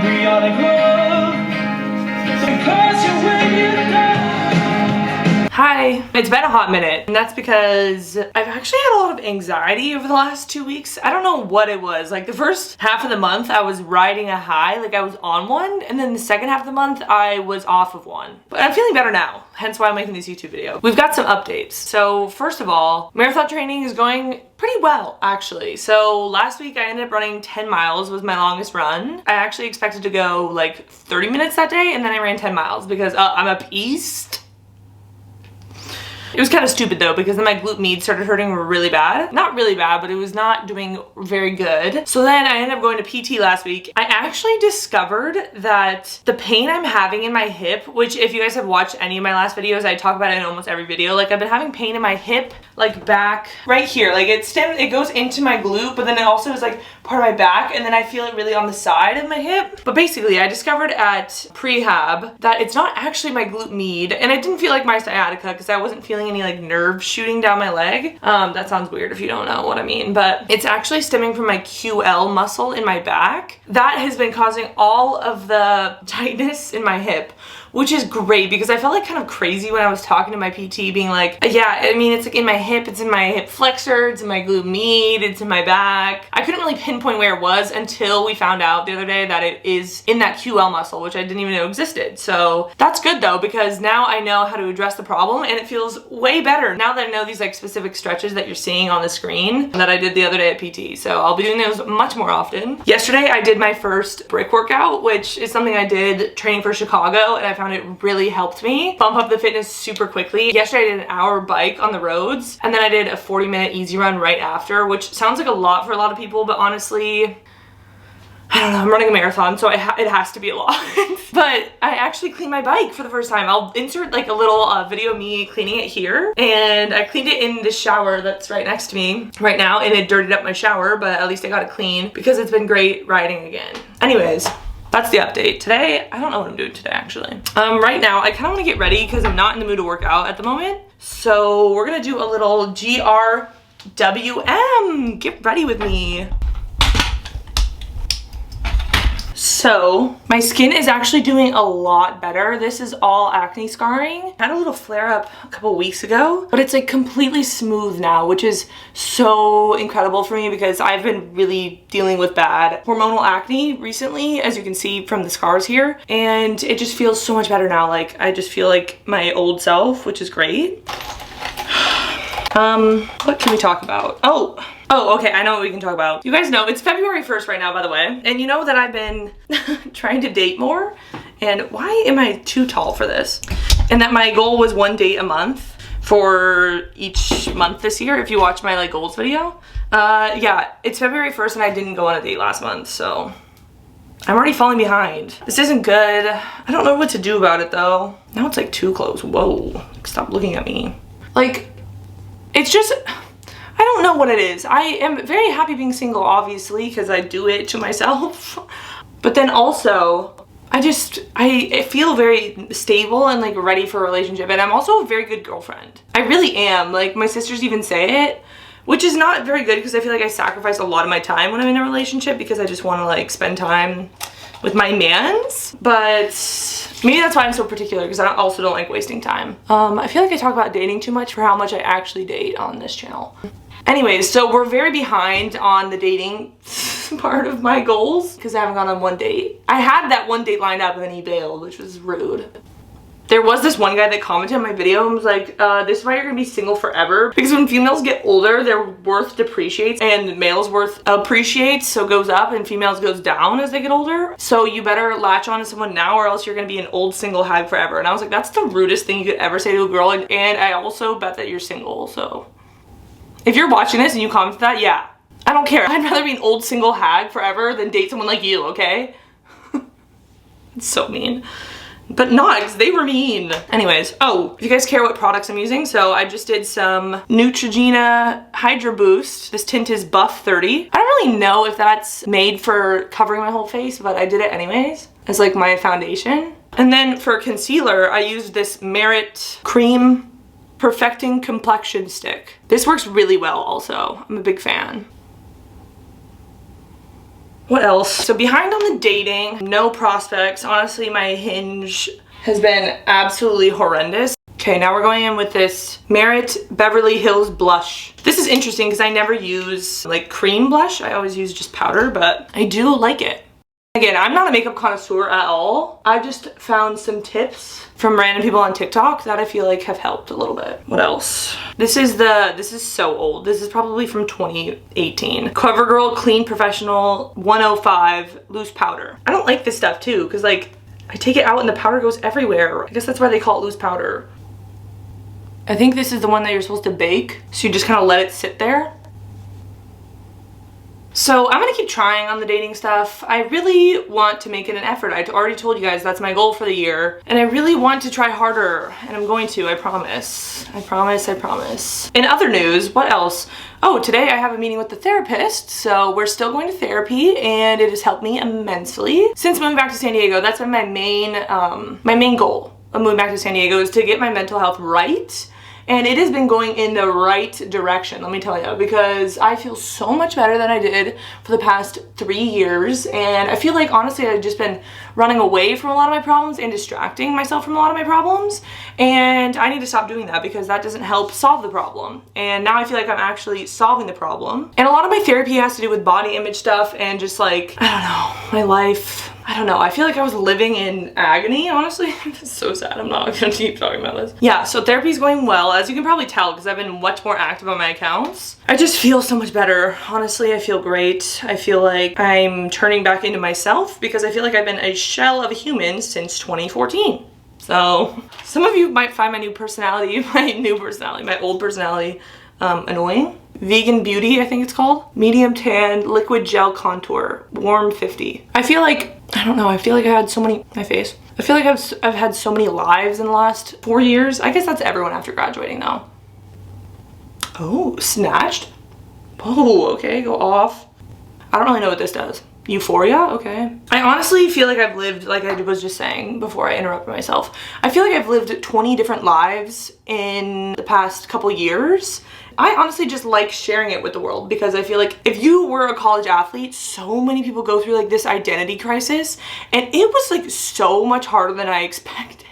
We ought to grow, because you're when you die. Hi, it's been a hot minute, and that's because I've actually had a lot of anxiety over the last 2 weeks. I don't know what it was. Like the first half of the month I was riding a high, like I was on one, and then the second half of the month I was off of one. But I'm feeling better now, hence why I'm making this YouTube video. We've got some updates. So first of all, marathon training is going pretty well, actually. So last week I ended up running 10 miles was my longest run. I actually expected to go like 30 minutes that day, and then I ran 10 miles because I'm up east. It was kind of stupid though, because then my glute med started hurting really bad. Not really bad, but it was not doing very good. So then I ended up going to PT last week. I actually discovered that the pain I'm having in my hip, which if you guys have watched any of my last videos, I talk about it in almost every video. Like I've been having pain in my hip, like back right here. Like it goes into my glute, but then it also is like part of my back, and then I feel it really on the side of my hip. But basically I discovered at prehab that it's not actually my glute med, and I didn't feel like my sciatica because I wasn't feeling any like nerve shooting down my leg. That sounds weird if you don't know what I mean, but it's actually stemming from my QL muscle in my back. That has been causing all of the tightness in my hip, which is great because I felt like kind of crazy when I was talking to my PT being like, yeah, I mean, it's like in my hip, it's in my hip flexor, it's in my glute med, it's in my back. I couldn't really pinpoint where it was until we found out the other day that it is in that QL muscle, which I didn't even know existed. So that's good though, because now I know how to address the problem and it feels way better now that I know these like specific stretches that you're seeing on the screen that I did the other day at PT. So I'll be doing those much more often. Yesterday I did my first brick workout, which is something I did training for Chicago, and I found it really helped me bump up the fitness super quickly. Yesterday I did an hour bike on the roads, and then I did a 40-minute easy run right after, which sounds like a lot for a lot of people, but honestly, I don't know, I'm running a marathon, so it has to be a lot. But I actually cleaned my bike for the first time. I'll insert like a little video of me cleaning it here, and I cleaned it in the shower that's right next to me right now, and it dirtied up my shower, but at least I got it clean because it's been great riding again. Anyways, that's the update. Today, I don't know what I'm doing today actually. Right now, I kind of want to get ready because I'm not in the mood to work out at the moment. So we're gonna do a little GRWM. Get ready with me. So my skin is actually doing a lot better. This is all acne scarring. I had a little flare up a couple weeks ago, but it's like completely smooth now, which is so incredible for me because I've been really dealing with bad hormonal acne recently, as you can see from the scars here. And it just feels so much better now. Like I just feel like my old self, which is great. What can we talk about? Oh, okay, I know what we can talk about. You guys know it's February 1st right now, by the way. And you know that I've been trying to date more. And why am I too tall for this? And that my goal was 1 date a month for each month this year, if you watch my like goals video. Yeah, it's February 1st and I didn't go on a date last month, so I'm already falling behind. This isn't good. I don't know what to do about it though. Now it's like too close. Whoa, stop looking at me. Like, it's just, I don't know what it is. I am very happy being single, obviously, because I do it to myself. But then also, I feel very stable and like ready for a relationship. And I'm also a very good girlfriend. I really am. Like my sisters even say it, which is not very good because I feel like I sacrifice a lot of my time when I'm in a relationship because I just want to like spend time with my mans. But maybe that's why I'm so particular, because I also don't like wasting time. I feel like I talk about dating too much for how much I actually date on this channel. Anyways, so we're very behind on the dating part of my goals because I haven't gone on 1 date. I had that 1 date lined up and then he bailed, which was rude. There was this one guy that commented on my video and was like, this is why you're gonna be single forever. Because when females get older, their worth depreciates and males' worth appreciates, so goes up, and females goes down as they get older. So you better latch on to someone now or else you're gonna be an old single hag forever. And I was like, that's the rudest thing you could ever say to a girl. And I also bet that you're single, so. If you're watching this and you comment that, yeah, I don't care. I'd rather be an old single hag forever than date someone like you, okay? It's so mean. But not, because they were mean. Anyways, if you guys care what products I'm using, so I just did some Neutrogena Hydra Boost. This tint is Buff 30. I don't really know if that's made for covering my whole face, but I did it anyways as like my foundation. And then for concealer, I used this Merit Cream Perfecting Complexion Stick. This works really well also. I'm a big fan. What else? So behind on the dating, no prospects. Honestly, my Hinge has been absolutely horrendous. Okay, now we're going in with this Merit Beverly Hills blush. This is interesting because I never use like cream blush. I always use just powder, but I do like it. Again, I'm not a makeup connoisseur at all. I just found some tips from random people on TikTok that I feel like have helped a little bit. What else? This is so old. This is probably from 2018. CoverGirl Clean Professional 105 Loose Powder. I don't like this stuff too, because like I take it out and the powder goes everywhere. I guess that's why they call it loose powder. I think this is the one that you're supposed to bake, so you just kind of let it sit there. So I'm gonna keep trying on the dating stuff. I really want to make it an effort. I already told you guys that's my goal for the year. And I really want to try harder, and I'm going to, I promise. I promise, I promise. In other news, what else? Oh, today I have a meeting with the therapist, so we're still going to therapy, and it has helped me immensely. Since moving back to San Diego, that's been my main goal of moving back to San Diego, is to get my mental health right. And it has been going in the right direction, let me tell you, because I feel so much better than I did for the past 3 years. And I feel like, honestly, I've just been running away from a lot of my problems and distracting myself from a lot of my problems. And I need to stop doing that because that doesn't help solve the problem. And now I feel like I'm actually solving the problem. And a lot of my therapy has to do with body image stuff and just like, I don't know, my life. I don't know, I feel like I was living in agony, honestly. It's so sad, I'm not gonna keep talking about this. Yeah, so therapy's going well, as you can probably tell, because I've been much more active on my accounts. I just feel so much better. Honestly, I feel great. I feel like I'm turning back into myself because I feel like I've been a shell of a human since 2014. So, some of you might find my old personality, annoying. Vegan Beauty, I think it's called. Medium tan, liquid gel contour, warm 50. I feel like, I don't know, I feel like I had so many, my face. I feel like I've had so many lives in the last 4 years. I guess that's everyone after graduating though. Oh, snatched? Oh, okay, go off. I don't really know what this does. Euphoria? Okay. I honestly feel like I've lived, like I was just saying before I interrupted myself, I feel like I've lived 20 different lives in the past couple years. I honestly just like sharing it with the world because I feel like if you were a college athlete, so many people go through like this identity crisis, and it was like so much harder than I expected.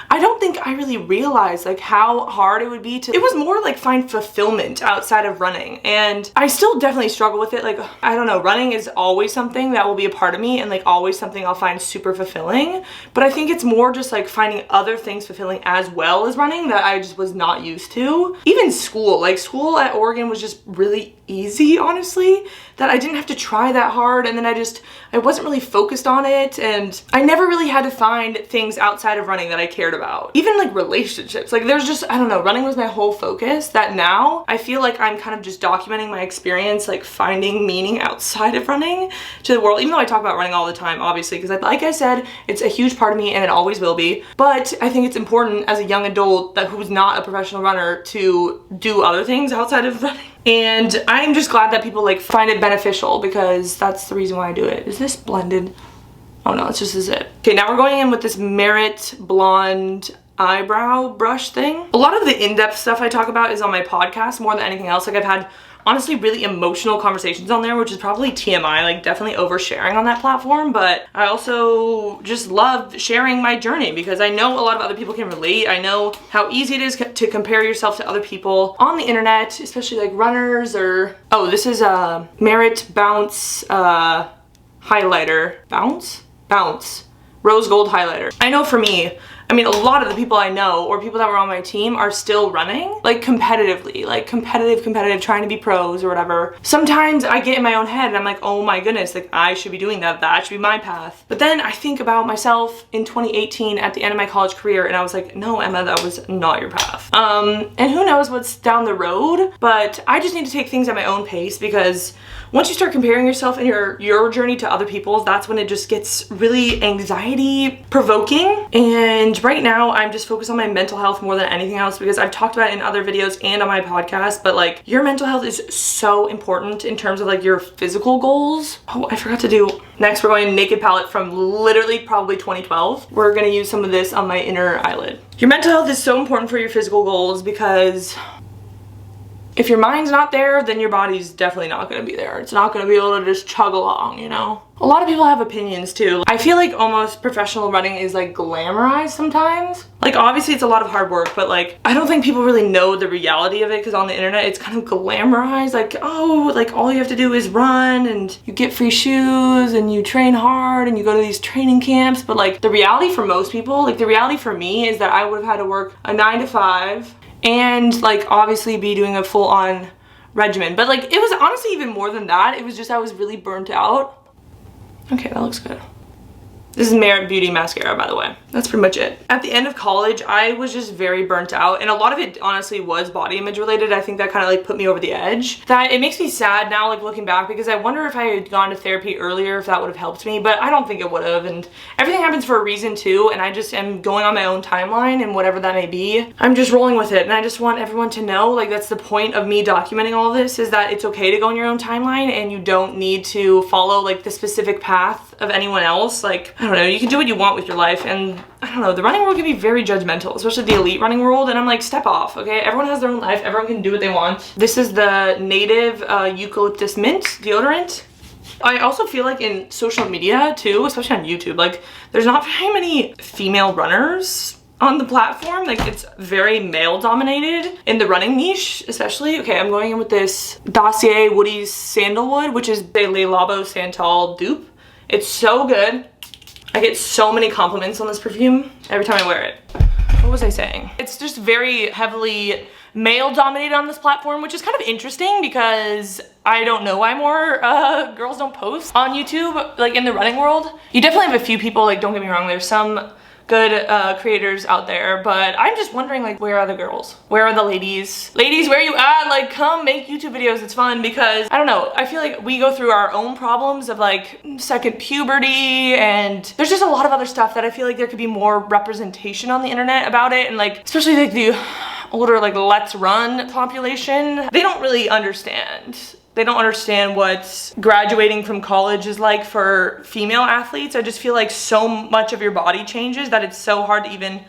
I don't think I really realized like how hard it would be to, it was more like find fulfillment outside of running. And I still definitely struggle with it. Like, I don't know, running is always something that will be a part of me and like always something I'll find super fulfilling. But I think it's more just like finding other things fulfilling as well as running that I just was not used to. Even school, like school at Oregon was just really easy, honestly, that I didn't have to try that hard. And then I wasn't really focused on it. And I never really had to find things outside of running that I cared about. Even like relationships, like there's just, I don't know, running was my whole focus, that now I feel like I'm kind of just documenting my experience, like finding meaning outside of running to the world, even though I talk about running all the time, obviously, because like I said, it's a huge part of me and it always will be. But I think it's important as a young adult who's not a professional runner to do other things outside of running. And I'm just glad that people like find it beneficial because that's the reason why I do it. Is this blended? Oh no, it's just a zip. Okay, now we're going in with this Merit Blonde eyebrow brush thing. A lot of the in-depth stuff I talk about is on my podcast more than anything else. Like I've had honestly really emotional conversations on there, which is probably TMI, like definitely oversharing on that platform. But I also just love sharing my journey because I know a lot of other people can relate. I know how easy it is to compare yourself to other people on the internet, especially like runners or, oh, this is a Merit Bounce highlighter. Bounce rose gold highlighter. I know for me, I mean, a lot of the people I know or people that were on my team are still running, like competitively, like competitive, trying to be pros or whatever. Sometimes I get in my own head and I'm like, oh my goodness, like I should be doing that. That should be my path. But then I think about myself in 2018 at the end of my college career and I was like, no, Emma, that was not your path. And who knows what's down the road, but I just need to take things at my own pace because once you start comparing yourself and your journey to other people's, that's when it just gets really anxiety provoking. And right now I'm just focused on my mental health more than anything else because I've talked about it in other videos and on my podcast, but like your mental health is so important in terms of like your physical goals. Oh, I forgot to do, next we're going Naked Palette from literally probably 2012. We're gonna use some of this on my inner eyelid. Your mental health is so important for your physical goals because if your mind's not there, then your body's definitely not gonna be there. It's not gonna be able to just chug along, you know? A lot of people have opinions too. I feel like almost professional running is like glamorized sometimes. Like obviously it's a lot of hard work, but like I don't think people really know the reality of it because on the internet it's kind of glamorized. Like, oh, like all you have to do is run and you get free shoes and you train hard and you go to these training camps. But like the reality for most people, like the reality for me is that I would have had to work a 9 to 5 and like obviously be doing a full-on regimen. But like it was honestly even more than that. It was just I was really burnt out. Okay, that looks good. This is Merit Beauty mascara, by the way. That's pretty much it. At the end of college, I was just very burnt out, and a lot of it honestly was body image related. I think that kind of like put me over the edge. That it makes me sad now, like looking back, because I wonder if I had gone to therapy earlier, if that would have helped me, but I don't think it would have, and everything happens for a reason too, and I just am going on my own timeline, and whatever that may be, I'm just rolling with it, and I just want everyone to know, like that's the point of me documenting all this, is that it's okay to go on your own timeline, and you don't need to follow like the specific path of anyone else. Like, I don't know, you can do what you want with your life, and I don't know, the running world can be very judgmental, especially the elite running world, and I'm like, step off, okay? Everyone has their own life, everyone can do what they want. This is the native eucalyptus mint deodorant. I also feel like in social media too, especially on YouTube, like there's not very many female runners on the platform. Like it's very male dominated in the running niche, especially. Okay, I'm going in with this Dossier Woody's Sandalwood, which is the Le Labo Santal dupe. It's so good. I get so many compliments on this perfume every time I wear it. What was I saying? It's just very heavily male dominated on this platform, which is kind of interesting because I don't know why more girls don't post on YouTube, like in the running world. You definitely have a few people, like don't get me wrong, there's some good creators out there, but I'm just wondering, like, where are the girls? Where are the ladies? Ladies, where are you at? Like, come make YouTube videos. It's fun because, I don't know, I feel like we go through our own problems of like second puberty, and there's just a lot of other stuff that I feel like there could be more representation on the internet about it, and like, especially like the older, like, let's run population, they don't really understand. They don't understand what graduating from college is like for female athletes. I just feel like so much of your body changes that it's so hard to even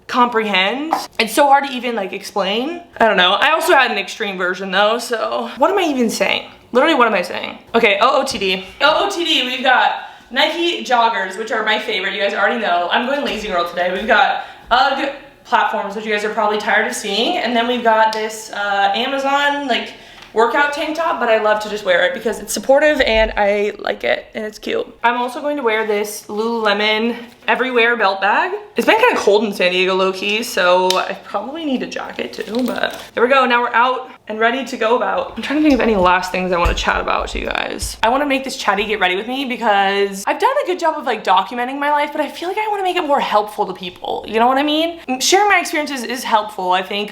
comprehend. It's so hard to even like explain. I don't know. I also had an extreme version though, so what am I even saying? Literally, what am I saying? Okay, OOTD. OOTD, we've got Nike joggers, which are my favorite. You guys already know. I'm going lazy girl today. We've got UGG platforms, which you guys are probably tired of seeing. And then we've got this Amazon like workout tank top, but I love to just wear it because it's supportive and I like it and it's cute. I'm also going to wear this Lululemon Everywhere belt bag. It's been kind of cold in San Diego low-key, so I probably need a jacket too, but there we go. Now we're out and ready to go about. I'm trying to think of any last things I want to chat about to you guys. I want to make this chatty get ready with me because I've done a good job of like documenting my life, but I feel like I want to make it more helpful to people. You know what I mean? Sharing my experiences is helpful, I think,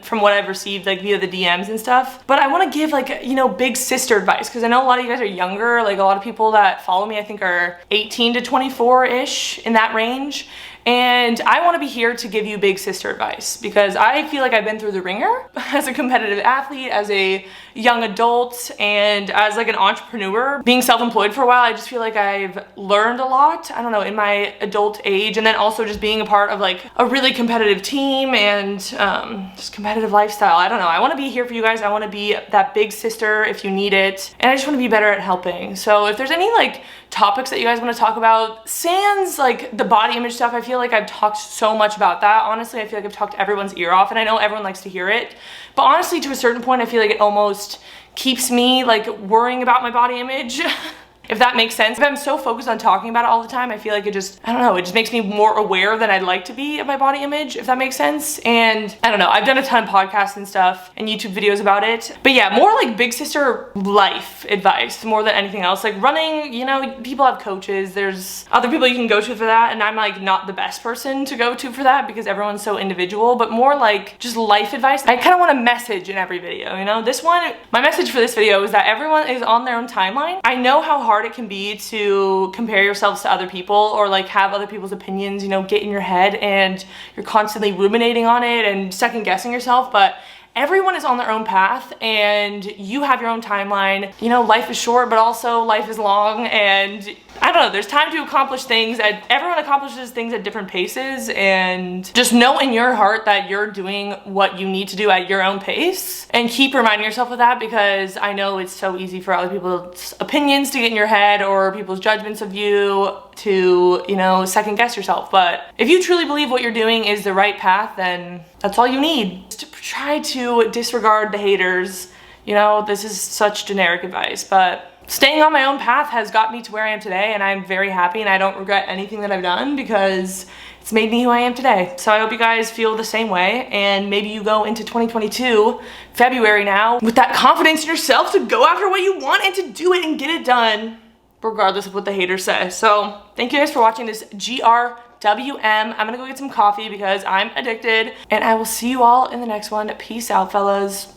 from what I've received like via the DMs and stuff, but I want to give like, you know, big sister advice because I know a lot of you guys are younger. Like a lot of people that follow me I think are 18 to 24-ish, in that range. And I want to be here to give you big sister advice because I feel like I've been through the ringer as a competitive athlete, as a young adult, and as like an entrepreneur. Being self-employed for a while, I just feel like I've learned a lot, I don't know, in my adult age, and then also just being a part of like a really competitive team and just competitive lifestyle. I don't know. I want to be here for you guys. I want to be that big sister if you need it, and I just want to be better at helping. So if there's any like topics that you guys want to talk about, sans like the body image stuff, I feel like I've talked so much about that. Honestly, I feel like I've talked everyone's ear off, and I know everyone likes to hear it, but honestly, to a certain point, I feel like it almost keeps me like worrying about my body image. If that makes sense. If I'm so focused on talking about it all the time, I feel like it just, I don't know, it just makes me more aware than I'd like to be of my body image, if that makes sense. And I don't know, I've done a ton of podcasts and stuff and YouTube videos about it. But yeah, more like big sister life advice more than anything else. Like running, you know, people have coaches, there's other people you can go to for that, and I'm like not the best person to go to for that because everyone's so individual, but more like just life advice. I kind of want a message in every video, you know? This one, my message for this video is that everyone is on their own timeline. I know how hard it can be to compare yourselves to other people or like have other people's opinions, you know, get in your head and you're constantly ruminating on it and second guessing yourself, but everyone is on their own path and you have your own timeline. You know, life is short, but also life is long, and I don't know, there's time to accomplish things. Everyone accomplishes things at different paces, and just know in your heart that you're doing what you need to do at your own pace, and keep reminding yourself of that, because I know it's so easy for other people's opinions to get in your head or people's judgments of you to, you know, second guess yourself. But if you truly believe what you're doing is the right path, then that's all you need. Just to try to disregard the haters. You know, this is such generic advice, but staying on my own path has got me to where I am today, and I'm very happy, and I don't regret anything that I've done because it's made me who I am today. So I hope you guys feel the same way, and maybe you go into 2022, February now, with that confidence in yourself to go after what you want and to do it and get it done, regardless of what the haters say. So thank you guys for watching this GRWM. I'm gonna go get some coffee because I'm addicted, and I will see you all in the next one. Peace out, fellas.